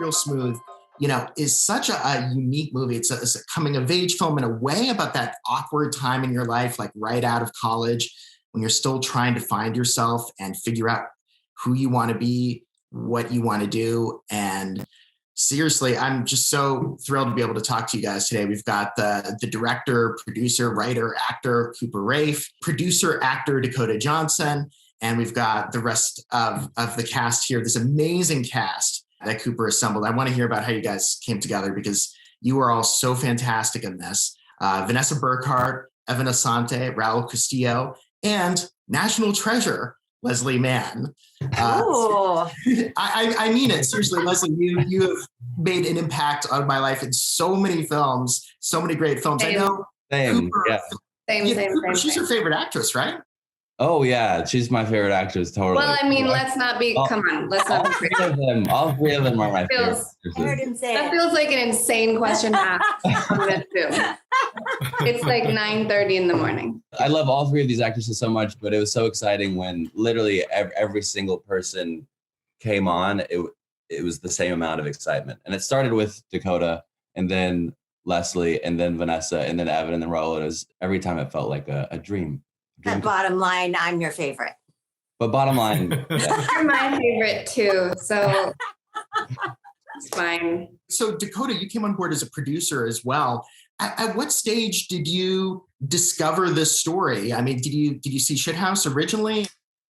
Real Smooth, is such a unique movie. It's a coming of age film in a way about that awkward time in your life, like right out of college, when you're still trying to find yourself and figure out who you want to be, what you want to do. And seriously, I'm just so thrilled to be able to talk to you guys today. We've got the director, producer, writer, actor, Cooper Raiff, producer, actor, Dakota Johnson, and we've got the rest of the cast here, this amazing cast that Cooper assembled. I want to hear about how you guys came together because you are all so fantastic in this. Vanessa Burkhart, Evan Asante, Raul Castillo, and national treasure, Leslie Mann. I mean it, seriously, Leslie, you have made an impact on my life in so many films, so many great films. Same. I know Cooper, Same. She's your favorite actress, right? Oh yeah, she's my favorite actress, totally. Well, I mean, let's not be, come on, let's not be crazy. All three of them are my favorite actresses. I heard him say That it. feels like an insane question to ask on this Zoom. It's like 9:30 in the morning. I love all three of these actresses so much, but it was so exciting when literally every single person came on. It was the same amount of excitement. And it started with Dakota, and then Leslie, and then Vanessa, and then Evan, and then Raul. It was, every time it felt like a dream. But bottom line, I'm your favorite. But bottom line, yeah. You're my favorite too, so it's fine. So Dakota, you came on board as a producer as well. At what stage did you discover this story? I mean, did you see Shithouse originally?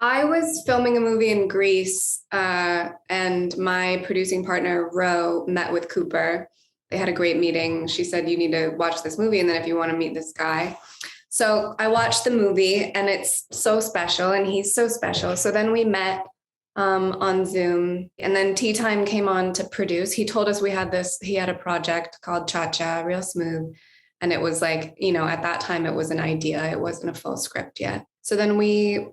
I was filming a movie in Greece, and my producing partner, Ro, met with Cooper. They had a great meeting. She said, you need to watch this movie, and then if you want to meet this guy. So I watched the movie, and it's so special, and he's so special. So then we met on Zoom, and then Tea Time came on to produce. He told us he had a project called Cha-Cha, Real Smooth. And it was like, at that time it was an idea. It wasn't a full script yet. So then we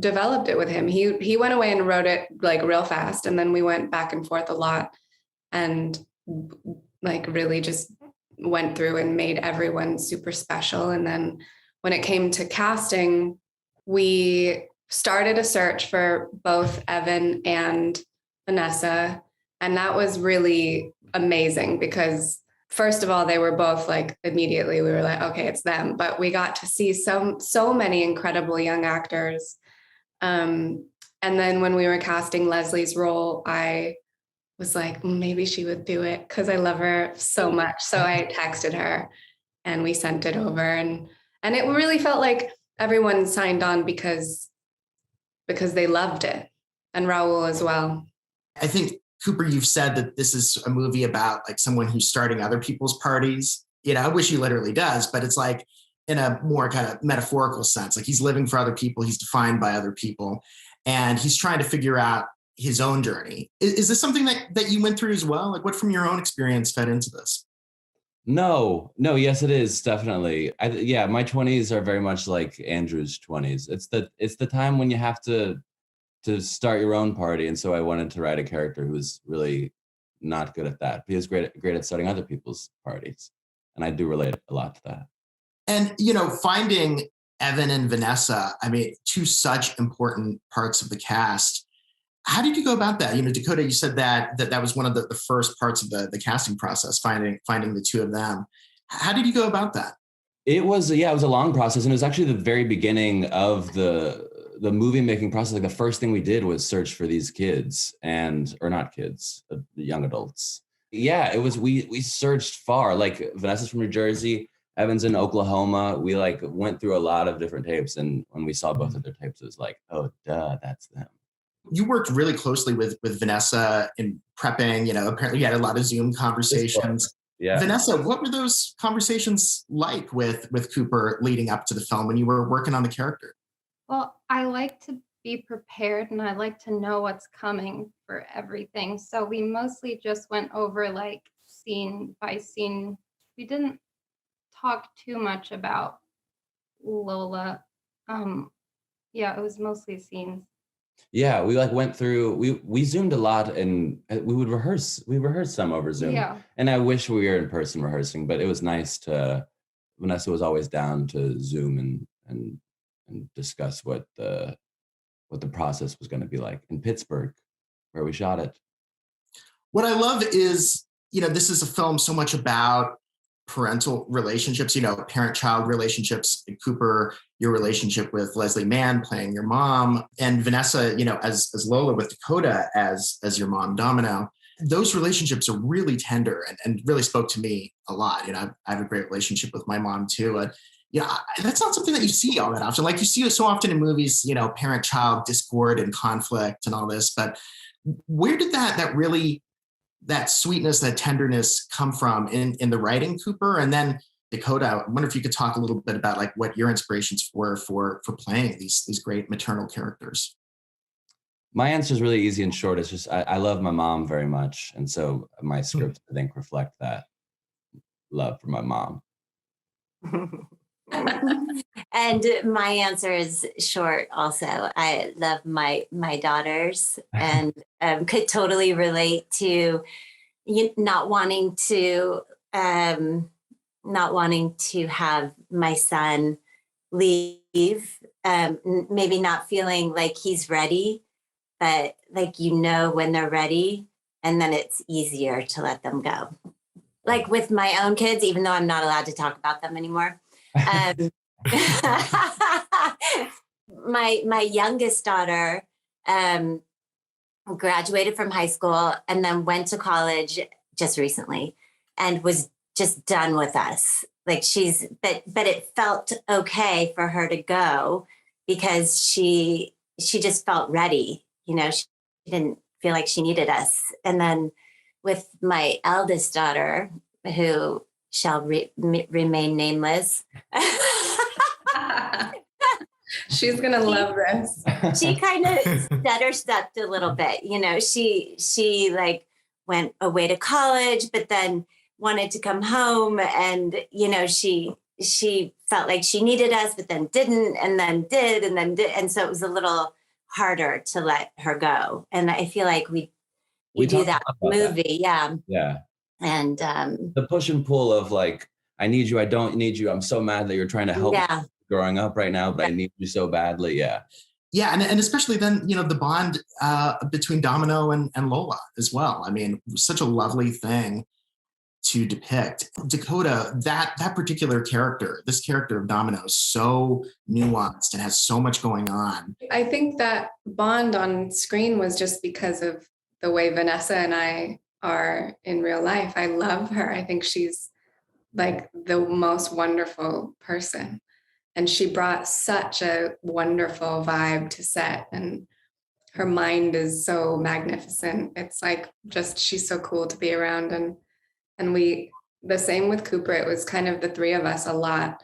developed it with him. He went away and wrote it like real fast. And then we went back and forth a lot and like really just went through and made everyone super special. And then when it came to casting, we started a search for both Evan and Vanessa. And that was really amazing because first of all, they were both like, immediately we were like, okay, it's them. But we got to see so many incredible young actors. And then when we were casting Leslie's role, I was like, maybe she would do it because I love her so much. So I texted her and we sent it over. And it really felt like everyone signed on because they loved it. And Raul as well. I think, Cooper, you've said that this is a movie about like someone who's starting other people's parties. I wish he literally does, but it's like in a more kind of metaphorical sense. Like he's living for other people. He's defined by other people. And he's trying to figure out his own journey. Is this something that you went through as well? Like what from your own experience fed into this? No, yes, it is definitely. My 20s are very much like Andrew's 20s. It's the time when you have to start your own party. And so I wanted to write a character who was really not good at that. He was great at starting other people's parties. And I do relate a lot to that. And, finding Evan and Vanessa, I mean, two such important parts of the cast. How did you go about that? Dakota, you said that was one of the first parts of the casting process, finding the two of them. How did you go about that? It was a long process. And it was actually the very beginning of the movie making process. Like the first thing we did was search for these kids or not kids, the young adults. Yeah, it was, we searched far. Like Vanessa's from New Jersey, Evan's in Oklahoma. We like went through a lot of different tapes. And when we saw both of their tapes, it was like, oh, duh, that's them. You worked really closely with Vanessa in prepping, apparently you had a lot of Zoom conversations. Yeah. Vanessa, what were those conversations like with Cooper leading up to the film when you were working on the character? Well, I like to be prepared and I like to know what's coming for everything. So we mostly just went over like scene by scene. We didn't talk too much about Lola. It was mostly scenes. Yeah, we like went through, we Zoomed a lot and we would rehearse. We rehearsed some over Zoom. Yeah. And I wish we were in person rehearsing, but it was nice Vanessa was always down to Zoom and discuss what the process was going to be like in Pittsburgh, where we shot it. What I love is, this is a film so much about parental relationships, parent-child relationships. Cooper, your relationship with Leslie Mann playing your mom, and Vanessa, as Lola with Dakota as your mom, Domino. Those relationships are really tender and really spoke to me a lot. I have a great relationship with my mom too. That's not something that you see all that often. Like you see it so often in movies, parent-child discord and conflict and all this. But where did that sweetness, that tenderness come from in the writing, Cooper? And then Dakota, I wonder if you could talk a little bit about like what your inspirations were for playing these great maternal characters. My answer is really easy and short. It's just I love my mom very much. And so my scripts, I think, reflect that love for my mom. And my answer is short also. I love my daughters and could totally relate to not wanting to have my son leave, maybe not feeling like he's ready, but like when they're ready, and then it's easier to let them go. Like with my own kids, even though I'm not allowed to talk about them anymore. My youngest daughter graduated from high school and then went to college just recently and was just done with us. Like but it felt okay for her to go because she just felt ready. She didn't feel like she needed us. And then with my eldest daughter, who shall remain nameless. She's gonna love this. She kind of stutter-stepped a little bit. She like went away to college, but then wanted to come home, and she felt like she needed us, but then didn't, and then did, and so it was a little harder to let her go. And I feel like we do that movie, yeah. And the push and pull of like, I need you, I don't need you. I'm so mad that you're trying to help me growing up right now, but I need you so badly. Yeah, and especially then, the bond between Domino and Lola as well. I mean, such a lovely thing to depict. Dakota, that particular character, this character of Domino, is so nuanced and has so much going on. I think that bond on screen was just because of the way Vanessa and I are in real life. I love her. I think she's like the most wonderful person. And she brought such a wonderful vibe to set. And her mind is so magnificent. It's like she's so cool to be around. And the same with Cooper. It was kind of the three of us a lot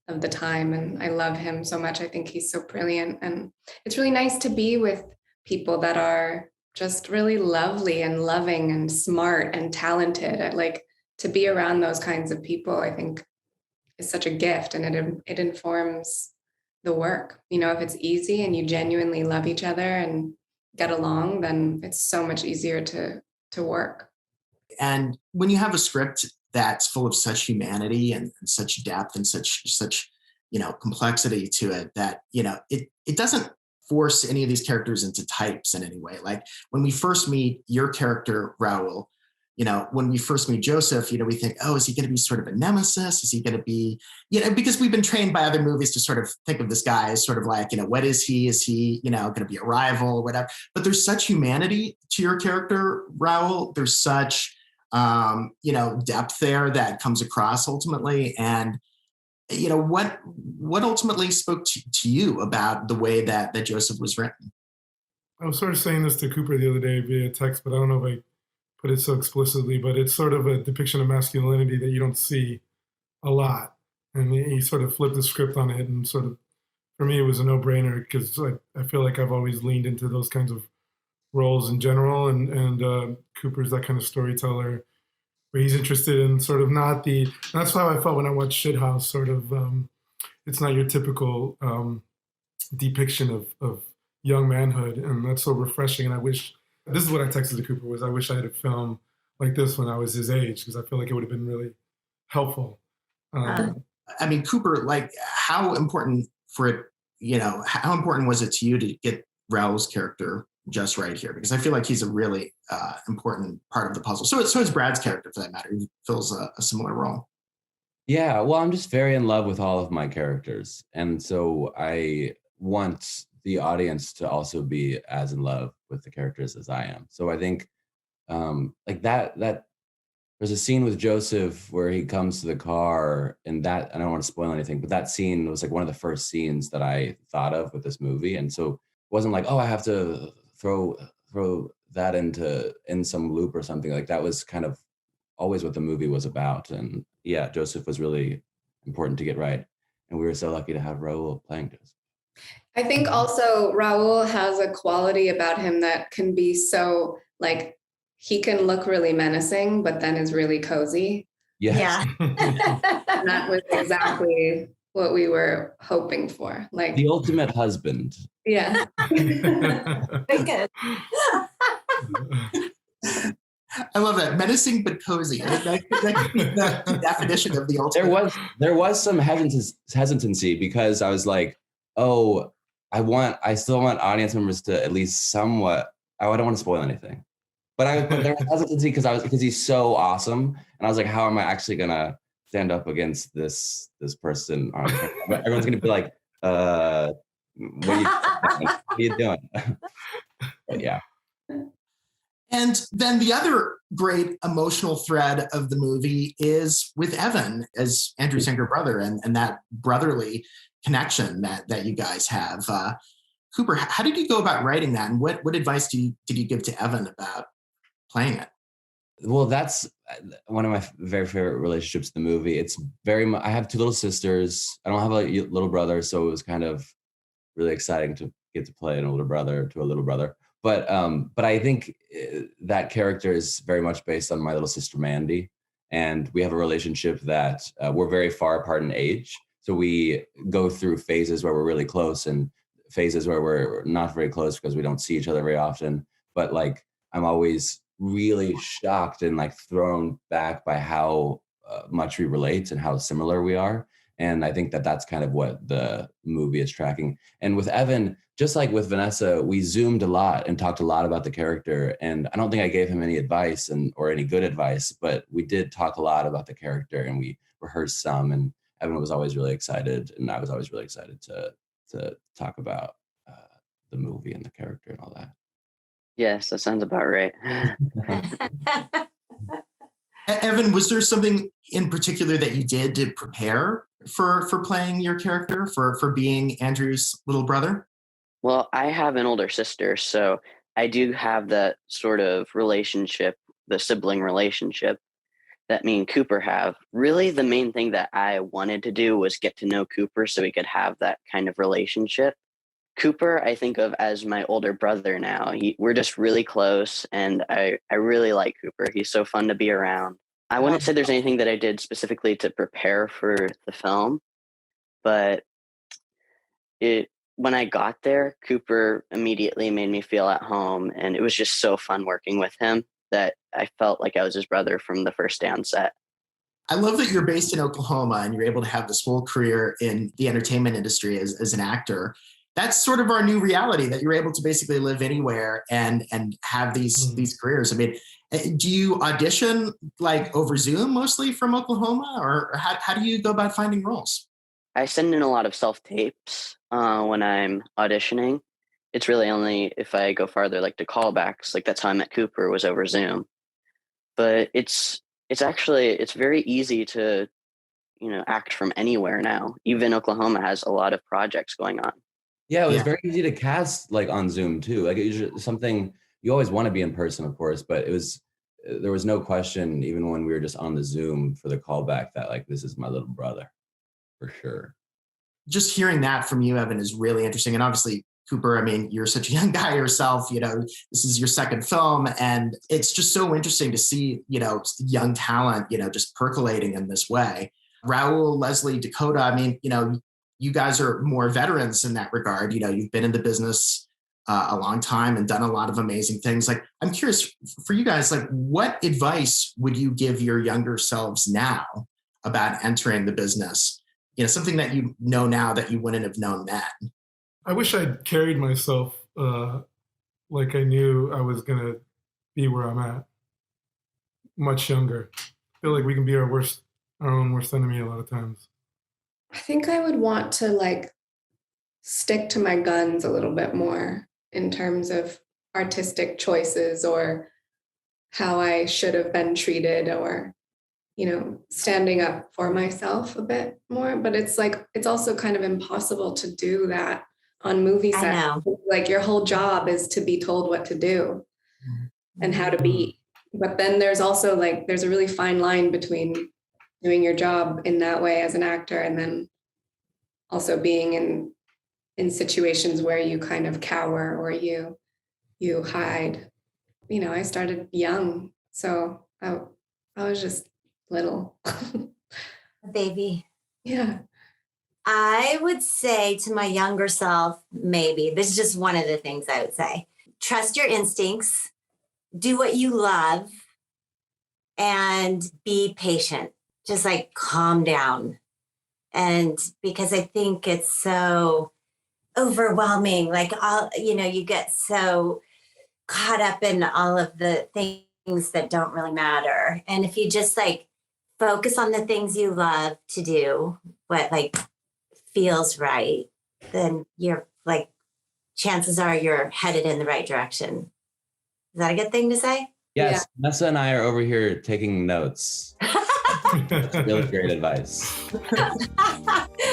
of the time. And I love him so much. I think he's so brilliant. And it's really nice to be with people that are just really lovely and loving and smart and talented. Like to be around those kinds of people, I think is such a gift, and it informs the work. If it's easy and you genuinely love each other and get along, then it's so much easier to work. And when you have a script that's full of such humanity and such depth and such complexity to it, that it doesn't force any of these characters into types in any way. Like when we first meet your character, Raul, when we first meet Joseph, we think, oh, is he going to be sort of a nemesis? Is he going to be, because we've been trained by other movies to sort of think of this guy as sort of like, what is he? Is he, going to be a rival or whatever? But there's such humanity to your character, Raul. There's such, depth there that comes across ultimately. And, what ultimately spoke to you about the way that Joseph was written? I was sort of saying this to Cooper the other day via text, but I don't know if I put it so explicitly, but it's sort of a depiction of masculinity that you don't see a lot. And he sort of flipped the script on it, and sort of, for me, it was a no-brainer because I feel like I've always leaned into those kinds of roles in general. And Cooper's that kind of storyteller where he's interested in sort of that's how I felt when I watched Shithouse, sort of, it's not your typical depiction of young manhood. And that's so refreshing. And I wish, this is what I texted to Cooper, was I wish I had a film like this when I was his age, because I feel like it would have been really helpful. I mean, Cooper, like how important was it to you to get Raul's character just right here? Because I feel like he's a really important part of the puzzle. So is Brad's character, for that matter. He fills a similar role. Yeah, well, I'm just very in love with all of my characters. And so I want the audience to also be as in love with the characters as I am. So I think like that there's a scene with Joseph where he comes to the car, and that, I don't want to spoil anything, but that scene was like one of the first scenes that I thought of with this movie. And so it wasn't like, oh, I have to throw that in some loop or something. Like that was kind of always what the movie was about. And yeah, Joseph was really important to get right. And we were so lucky to have Raul playing Joseph. I think also Raul has a quality about him that can be so, like, he can look really menacing, but then is really cozy. Yes. Yeah. And that was exactly what we were hoping for. Like The ultimate husband. yeah. Very good. I love that. Menacing but cozy. That could be the definition of the ultimate. There was some hesitancy because I was like, oh, I still want audience members to at least somewhat, I don't want to spoil anything. But there was hesitancy because he's so awesome. And I was like, how am I actually gonna stand up against this person? Everyone's gonna be like, what are you doing? But yeah. And then the other great emotional thread of the movie is with Evan as Andrew's younger brother, and that brotherly connection that you guys have. Cooper, how did you go about writing that, and what advice did you give to Evan about playing it? Well, that's one of my very favorite relationships in the movie. It's very much, I have two little sisters. I don't have a little brother, so it was kind of really exciting to get to play an older brother to a little brother. But I think that character is very much based on my little sister Mandy, and we have a relationship that we're very far apart in age. So we go through phases where we're really close and phases where we're not very close because we don't see each other very often. But like, I'm always really shocked and like thrown back by how much we relate and how similar we are. And I think that that's kind of what the movie is tracking. And with Evan, just like with Vanessa, we zoomed a lot and talked a lot about the character. And I don't think I gave him any advice or any good advice, but we did talk a lot about the character and we rehearsed some. And Evan was always really excited, and I was always really excited to talk about the movie and the character and all that. Yes, that sounds about right. Evan, was there something in particular that you did to prepare for playing your character, for being Andrew's little brother? Well, I have an older sister, so I do have that sort of relationship, the sibling relationship that me and Cooper have. Really, the main thing that I wanted to do was get to know Cooper so we could have that kind of relationship. Cooper, I think of as my older brother now. We're just really close, and I really like Cooper. He's so fun to be around. I wouldn't say there's anything that I did specifically to prepare for the film, but when I got there, Cooper immediately made me feel at home, and it was just so fun working with him that I felt like I was his brother from the first day on set. I love that you're based in Oklahoma and you're able to have this whole career in the entertainment industry as an actor. That's sort of our new reality, that you're able to basically live anywhere and have these careers. I mean, do you audition like over Zoom mostly from Oklahoma, or how do you go about finding roles? I send in a lot of self-tapes when I'm auditioning. It's really only if I go farther, like to callbacks, like that's how I met Cooper, was over Zoom. But it's very easy to, act from anywhere now. Even Oklahoma has a lot of projects going on. Yeah, it was very easy to cast like on Zoom too. Like it was something you always want to be in person, of course, but there was no question, even when we were just on the Zoom for the callback, that like, this is my little brother for sure. Just hearing that from you, Evan, is really interesting. And obviously, Cooper, I mean, you're such a young guy yourself, this is your second film, and it's just so interesting to see, young talent, just percolating in this way. Raul, Leslie, Dakota, I mean, you guys are more veterans in that regard. You've been in the business a long time and done a lot of amazing things. Like, I'm curious for you guys, like, what advice would you give your younger selves now about entering the business? Something that you know now that you wouldn't have known then. I wish I'd carried myself like I knew I was going to be where I'm at, much younger. I feel like we can be our own worst enemy a lot of times. I think I would want to like stick to my guns a little bit more in terms of artistic choices or how I should have been treated, or, you know, standing up for myself a bit more. But it's like, it's also kind of impossible to do that on movie I sets. know. Like your whole job is to be told what to do and how to be. But then there's also like, there's a really fine line between doing your job in that way as an actor and then also being in situations where you kind of cower or you hide. You know, I started young, so I was just little. Baby. Yeah. I would say to my younger self, maybe, this is just one of the things I would say. Trust your instincts, do what you love, and be patient. Just like calm down. And because I think it's so overwhelming, like all, you know, you get so caught up in all of the things that don't really matter. And if you just like focus on the things you love to do, what like feels right, then you're like, chances are you're headed in the right direction. Is that a good thing to say? Yes, yeah. Nessa and I are over here taking notes. Really great advice.